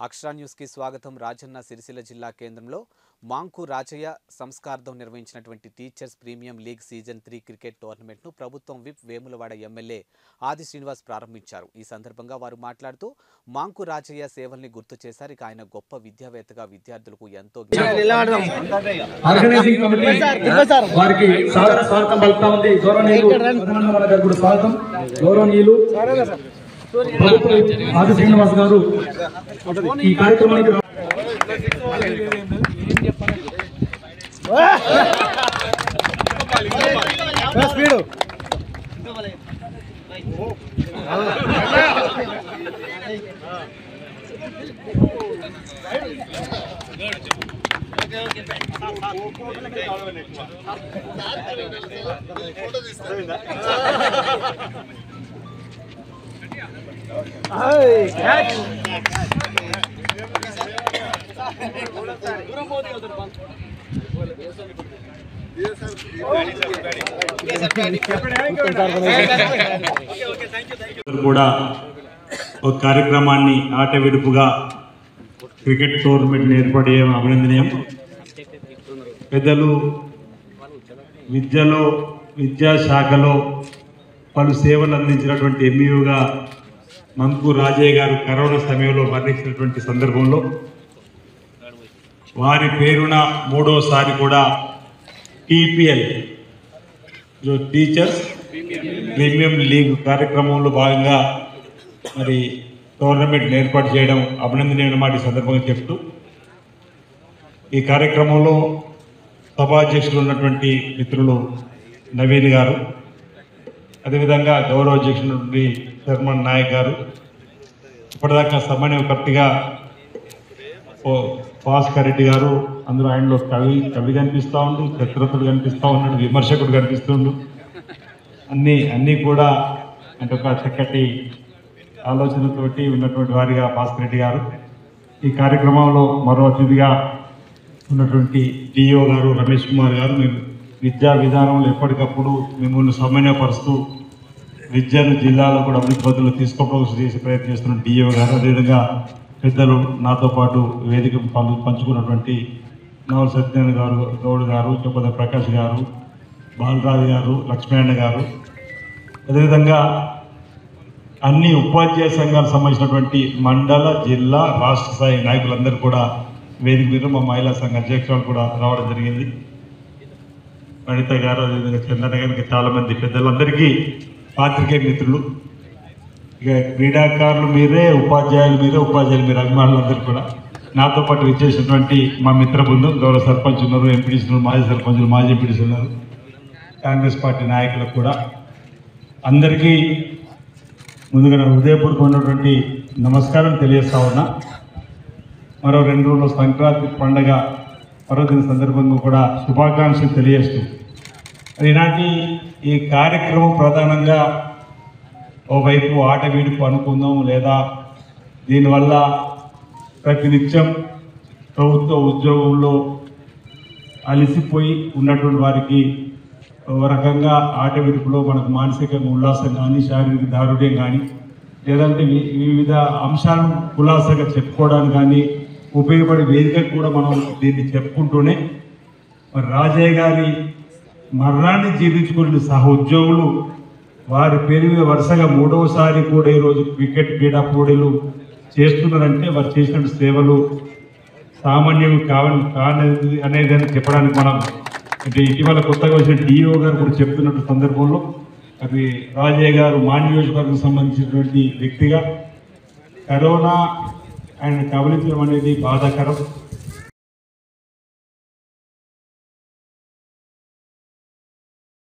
అక్షరా news కి స్వాగతం. రాజన్న సిరిసిల్ల జిల్లా కేంద్రంలో మాంకు రాజయ్య సంస్కార్థం నిర్వహించినటువంటి teachers premium league season 3 cricket tournament ను ప్రభుత్వం విప్ వేములవాడ ఎమ్మెల్యే ఆది శ్రీనివాస్ ప్రారంభించారు. ఈ సందర్భంగా వారు మాట్లాడుతూ మాంకు రాజయ్య సేవల్ని గుర్తు చేశారు. ఇక ఆయన గొప్ప విద్యావేత్తగా విద్యార్థులకు ఎంతో ఆది శ్రీనివాస్ గారు ఈ కార్యక్రమానికి కూడా ఒక కార్యక్రమాన్ని ఆట విడుపుగా క్రికెట్ టోర్నమెంట్ ఏర్పాటు చేయడం అభినందనీయం. పెద్దలు విద్యాశాఖలో పలు సేవలు అందించినటువంటి ఎంఈఓగా మంకు రాజయ్య గారు కరోనా సమయంలో మరణించినటువంటి సందర్భంలో వారి పేరున మూడోసారి కూడా టీపీఎల్ టీచర్స్ ప్రీమియం లీగ్ కార్యక్రమంలో భాగంగా మరి టోర్నమెంట్ ఏర్పాటు చేయడం అభినందనీయమైన ఈ సందర్భంగా చెప్తూ ఈ కార్యక్రమంలో సభాధ్యక్షులు ఉన్నటువంటి మిత్రులు నవీన్ గారు, అదేవిధంగా గౌరవ అధ్యక్షుడు చర్మన్ నాయక్ గారు, ఇప్పటిదాకా సమన్వయకర్తగా భాస్కర్ రెడ్డి గారు, అందులో ఆయనలో కవి కనిపిస్తూ ఉండు, చరిత్రకుడు కనిపిస్తూ ఉన్నాడు, విమర్శకుడు కనిపిస్తుండు, అన్నీ కూడా అంటే ఒక చక్కటి ఆలోచనతోటి ఉన్నటువంటి వారిగా భాస్కర్ రెడ్డి గారు. ఈ కార్యక్రమంలో మరో అతిథిగా ఉన్నటువంటి డిఓ గారు రమేష్ కుమార్ గారు, మేము విద్యా విధానంలో ఎప్పటికప్పుడు మిమ్మల్ని సమన్వయపరుస్తూ విద్యను జిల్లాలో కూడా అభివృద్ధి పద్ధతులు తీసుకోవడం చేసే ప్రయత్నం చేస్తున్న డిఓ గారు, అదేవిధంగా పెద్దలు నాతో పాటు వేదిక పంచుకున్నటువంటి నవల్ సత్యనారాయణ గారు, గౌడ్ గారు, చొప్పద ప్రకాష్ గారు, బాలరాజు గారు, లక్ష్మీనారాయణ గారు, అదేవిధంగా అన్ని ఉపాధ్యాయ సంఘాలకు సంబంధించినటువంటి మండల, జిల్లా, రాష్ట్ర స్థాయి నాయకులందరూ కూడా వేదిక మీద మా మహిళా సంఘ అధ్యక్షులు కూడా రావడం జరిగింది. వనిత గారు, అదేవిధంగా చందన గారికి చాలామంది పెద్దలందరికీ, పాత్రికేయ మిత్రులు, ఇక క్రీడాకారులు మీరే, ఉపాధ్యాయులు మీరే, అభిమానులందరూ కూడా నాతో పాటు విచ్చేసినటువంటి మా మిత్ర బృందం, గౌరవ సర్పంచ్ ఉన్నారు, ఎంపీడీసీ ఉన్నారు, మాజీ సర్పంచులు, మాజీ ఎంపీడీసీ ఉన్నారు, కాంగ్రెస్ పార్టీ నాయకులకు కూడా అందరికీ ముందుగా హృదయపూర్వకమైనటువంటి నమస్కారం తెలియజేస్తా ఉన్నా. మరో 2 రోజుల్లో సంక్రాంతి పండుగ పర్వదిన సందర్భంగా కూడా శుభాకాంక్షలు తెలియజేస్తూ ఈనాటి ఈ కార్యక్రమం ప్రధానంగా ఓవైపు ఆట వీడుపు అనుకుందాం, లేదా దీనివల్ల ప్రతినిత్యం ప్రభుత్వ ఉద్యోగంలో అలసిపోయి ఉన్నటువంటి వారికి ఒక రకంగా ఆట విడుపులో మనకు మానసికంగా ఉల్లాసం కానీ, శారీరక దారుఢ్యం కానీ, లేదంటే వివిధ అంశాలను కులాసగా చెప్పుకోవడానికి కానీ ఉపయోగపడే వేదిక కూడా మనం దీన్ని చెప్పుకుంటూనే మరి రాజయ్య గారి మరణాన్ని జీర్ణించుకున్న సహోద్యోగులు వారి పేరు మీద వరుసగా 3వసారి కూడా ఈరోజు క్రికెట్ క్రీడా పోటీలు చేస్తున్నారంటే వారు చేసిన సేవలు సామాన్యం కానది అనేది చెప్పడానికి మనం అంటే ఇటీవల కొత్తగా వచ్చిన డిఓ గారు కూడా చెప్తున్నట్టు సందర్భంలో అది రాజయ్య గారు మా నియోజకవర్గం సంబంధించినటువంటి వ్యక్తిగా కరోనా ఆయన కబలించడం అనేది బాధాకరం.